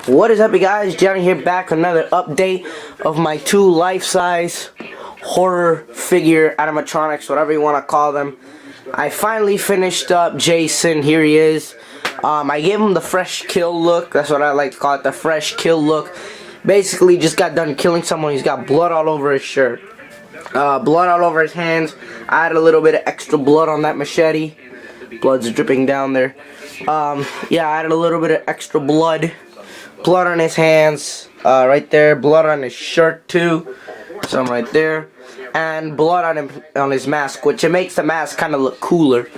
What is up, you guys? Johnny here, back with another update of my two life-size horror figure animatronics, whatever you want to call them. I finally finished up Jason. Here he is. I gave him the fresh kill look. That's what I like to call it, the fresh kill look. Basically, just got done killing someone. He's got blood all over his shirt, blood all over his hands. I had a little bit of extra blood on that machete. Blood's dripping down there. Yeah, I had a little bit of extra blood on his hands, right there. Blood on his shirt too, some right there, and blood on his mask, which it makes the mask kind of look cooler.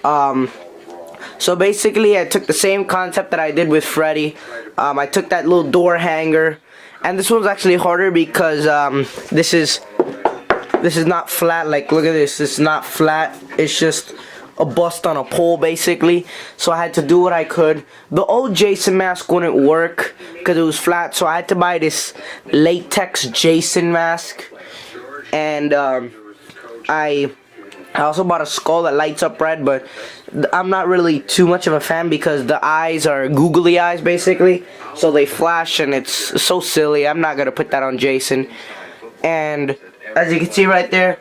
So basically, I took the same concept that I did with Freddy. I took that little door hanger, and this one's actually harder because this is not flat. Like, look at this. It's not flat. It's just a bust on a pole, basically. So I had to do what I could. The old Jason mask wouldn't work because it was flat, so I had to buy this latex Jason mask. And I also bought a skull that lights up red, but I'm not really too much of a fan because the eyes are googly eyes, basically, so they flash and it's so silly. I'm not gonna put that on Jason. And as you can see right there,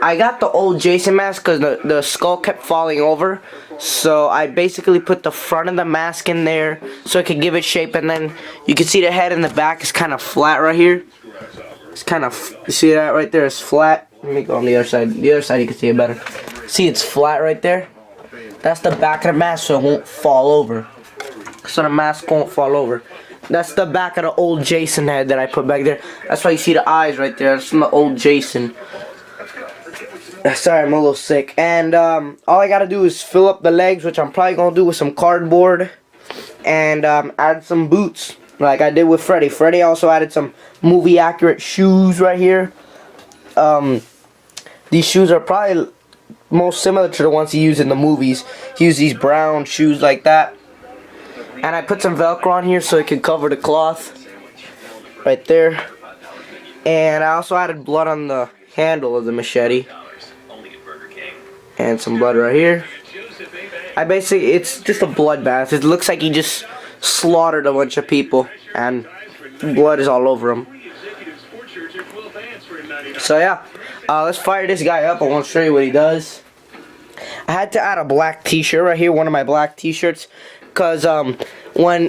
I got the old Jason mask because the skull kept falling over. So I basically put the front of the mask in there so I could give it shape. And then you can see the head and the back is kind of flat right here. It's kind of, you see that right there? It's flat. Let me go on the other side. The other side you can see it better. See, it's flat right there. That's the back of the mask so it won't fall over. So the mask won't fall over. That's the back of the old Jason head that I put back there. That's why you see the eyes right there. That's from the old Jason. Sorry, I'm a little sick. And all I gotta do is fill up the legs, which I'm probably gonna do with some cardboard, and add some boots like I did with Freddy. Freddy also added some movie accurate shoes right here. These shoes are probably most similar to the ones he used in the movies. He used these brown shoes like that. And I put some Velcro on here so it could cover the cloth right there. And I also added blood on the handle of the machete. And some blood right here. It's just a bloodbath. It looks like he just slaughtered a bunch of people and blood is all over him. So yeah, let's fire this guy up. I want to show you what he does. I had to add a black t-shirt right here, one of my black t-shirts. Because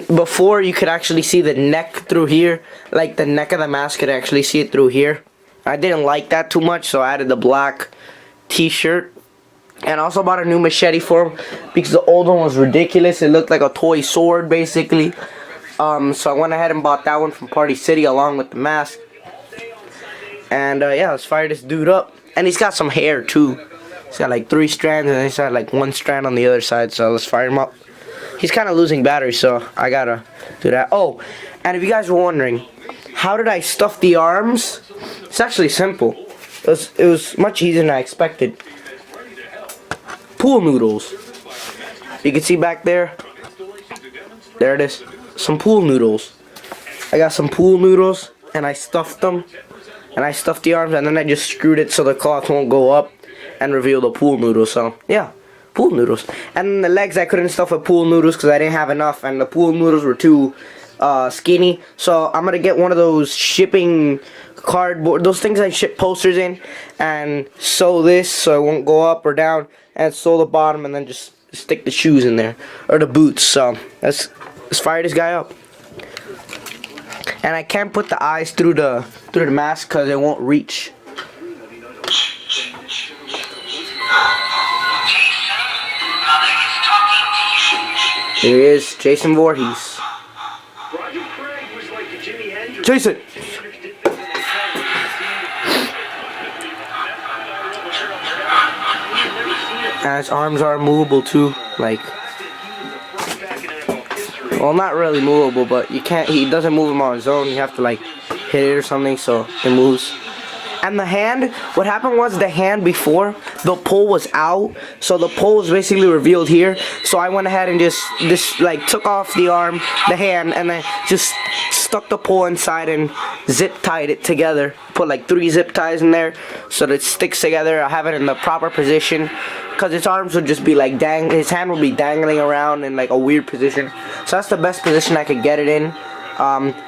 before you could actually see the neck through here, like the neck of the mask, could actually see it through here. I didn't like that too much, so I added the black t-shirt. And I also bought a new machete for him because the old one was ridiculous. It looked like a toy sword, basically. So I went ahead and bought that one from Party City along with the mask. And yeah, let's fire this dude up. And he's got some hair too. He's got like 3 strands, and he's got like 1 strand on the other side. So let's fire him up. He's kind of losing battery, so I gotta do that. Oh, and if you guys were wondering, how did I stuff the arms? It's actually simple. It was much easier than I expected. Pool noodles. You can see back there. There it is. Some pool noodles. I got some pool noodles, and I stuffed them. And I stuffed the arms, and then I just screwed it so the cloth won't go up and reveal the pool noodles. So, yeah. Pool noodles. And the legs I couldn't stuff with pool noodles because I didn't have enough, and the pool noodles were too skinny. So I'm gonna get one of those shipping cardboard, those things I ship posters in, and sew this so it won't go up or down, and sew the bottom, and then just stick the shoes in there, or the boots. So let's fire this guy up. And I can't put the eyes through the mask because it won't reach. Here he is, Jason Voorhees. Jason! And his arms are movable too, like, well, not really movable, but he doesn't move them on his own. You have to like hit it or something so it moves. And the hand, what happened was the hand before, the pole was out, so the pole was basically revealed here. So I went ahead and just like took off the arm, the hand, and then just stuck the pole inside and zip tied it together. Put like 3 zip ties in there so that it sticks together. I have it in the proper position because his arms would just be like his hand would be dangling around in like a weird position. So that's the best position I could get it in.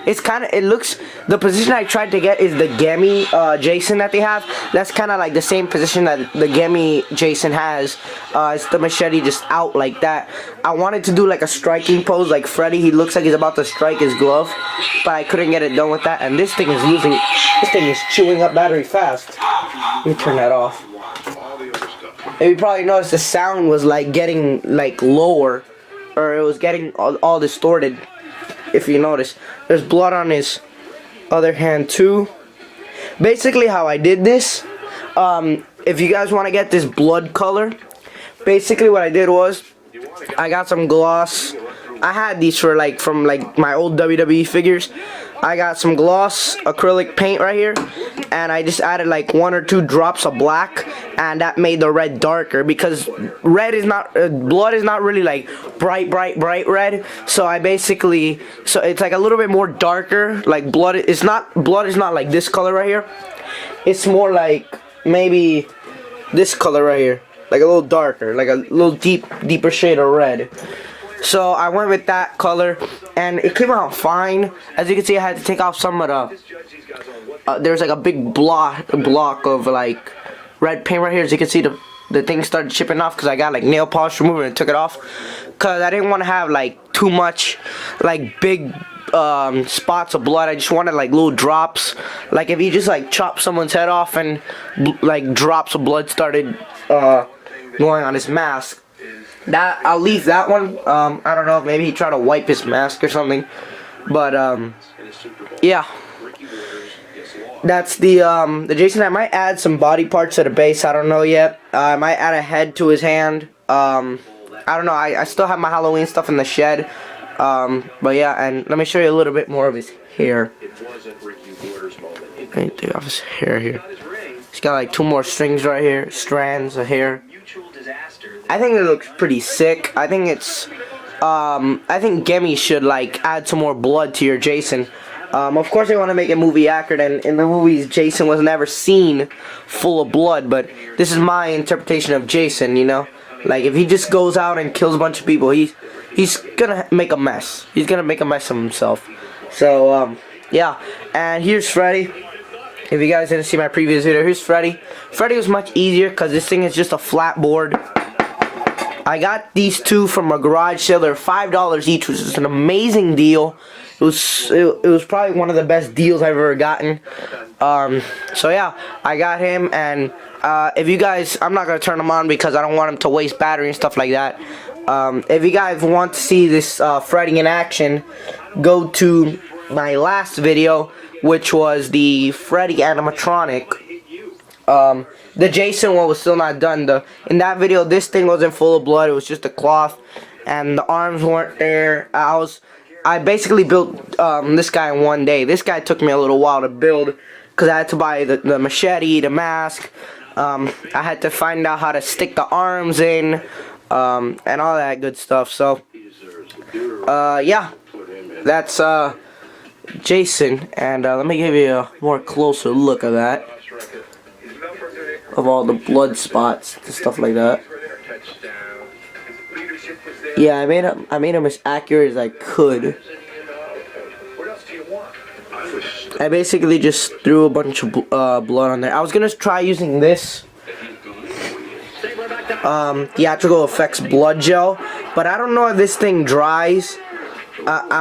It's kind of, it looks, the position I tried to get is the Gammy Jason that they have. That's kind of like the same position that the Gammy Jason has. It's the machete just out like that. I wanted to do like a striking pose like Freddy. He looks like he's about to strike his glove, but I couldn't get it done with that. And this thing is chewing up battery fast. Let me turn that off. And you probably noticed the sound was like getting like lower, or it was getting all distorted. If you notice, there's blood on his other hand too. Basically how I did this, if you guys want to get this blood color, basically what I did was I got some gloss. I had these for from my old WWE figures. I got some gloss acrylic paint right here, and I just added like 1 or 2 drops of black, and that made the red darker, because red is not blood is not really like bright red. So I basically, so it's like a little bit more darker. Like blood is not like this color right here. It's more like maybe this color right here, like a little darker, like a little deeper shade of red. So I went with that color, and it came out fine. As you can see, I had to take off some of the there's like a big block of like red paint right here. As you can see, the thing started chipping off because I got like nail polish remover and took it off, because I didn't want to have like too much like big spots of blood. I just wanted like little drops, like if you just like chop someone's head off and like drops of blood started going on his mask. That, I'll leave that one. I don't know, maybe he tried to wipe his mask or something, but yeah, that's the Jason. I might add some body parts to the base, I don't know yet. I might add a head to his hand. I don't know, I still have my Halloween stuff in the shed, but yeah. And let me show you a little bit more of his hair. Let me take off his hair here. He's got like 2 more strings right here, strands of hair. I think it looks pretty sick. I think it's, I think Gemmy should like add some more blood to your Jason. Of course they want to make it movie accurate, and in the movies Jason was never seen full of blood, but this is my interpretation of Jason, you know? Like if he just goes out and kills a bunch of people, he's gonna make a mess. He's gonna make a mess of himself. So, yeah. And here's Freddy. If you guys didn't see my previous video, here's Freddy. Freddy was much easier because this thing is just a flat board. I got these 2 from a garage sale. They're $5 each, which is an amazing deal. It was probably one of the best deals I've ever gotten. So yeah, I got him, and if you guys, I'm not gonna turn him on because I don't want him to waste battery and stuff like that. If you guys want to see this Freddy in action, go to my last video, which was the Freddy animatronic. The Jason one was still not done. In that video, this thing wasn't full of blood. It was just a cloth, and the arms weren't there. I basically built this guy in 1 day. This guy took me a little while to build because I had to buy the machete, the mask. I had to find out how to stick the arms in, and all that good stuff. So, yeah, that's Jason, and let me give you a more closer look of that. Of all the blood spots and stuff like that. Yeah, I made him as accurate as I could. I basically just threw a bunch of blood on there. I was gonna try using this theatrical effects blood gel, but I don't know if this thing dries. I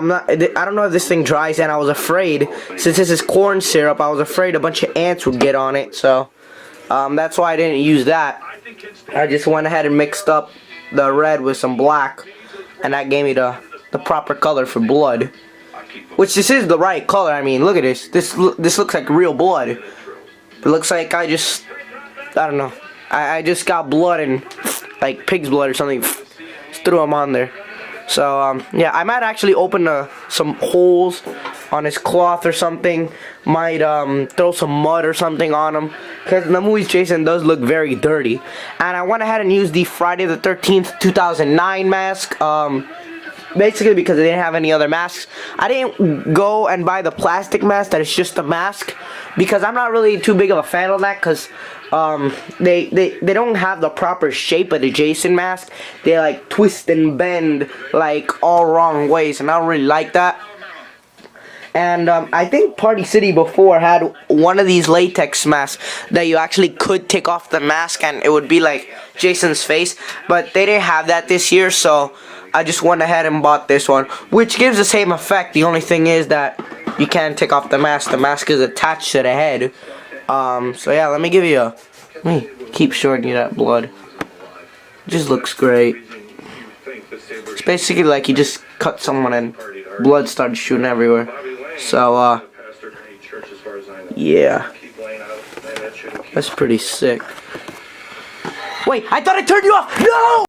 don't know if this thing dries, and I was afraid, since this is corn syrup, I was afraid a bunch of ants would get on it. So that's why I didn't use that. I just went ahead and mixed up the red with some black, and that gave me the proper color for blood. Which this is the right color. I mean, look at this. This looks like real blood. It looks like I don't know. I just got blood and like pig's blood or something. Just threw them on there. So yeah, I might actually open some holes on his cloth or something. Might throw some mud or something on him, because in the movies Jason does look very dirty. And I went ahead and used the Friday the 13th 2009 mask, basically because they didn't have any other masks. I didn't go and buy the plastic mask that is just a mask, because I'm not really too big of a fan of that, because they don't have the proper shape of the Jason mask. They like twist and bend like all wrong ways, and I don't really like that. And I think Party City before had one of these latex masks that you actually could take off the mask and it would be like Jason's face. But they didn't have that this year, so I just went ahead and bought this one, which gives the same effect. The only thing is that you can't take off the mask. The mask is attached to the head. So yeah, let me give you a... Let me keep showing you that blood. It just looks great. It's basically like you just cut someone and blood started shooting everywhere. So, yeah. That's pretty sick. Wait, I thought I turned you off! No!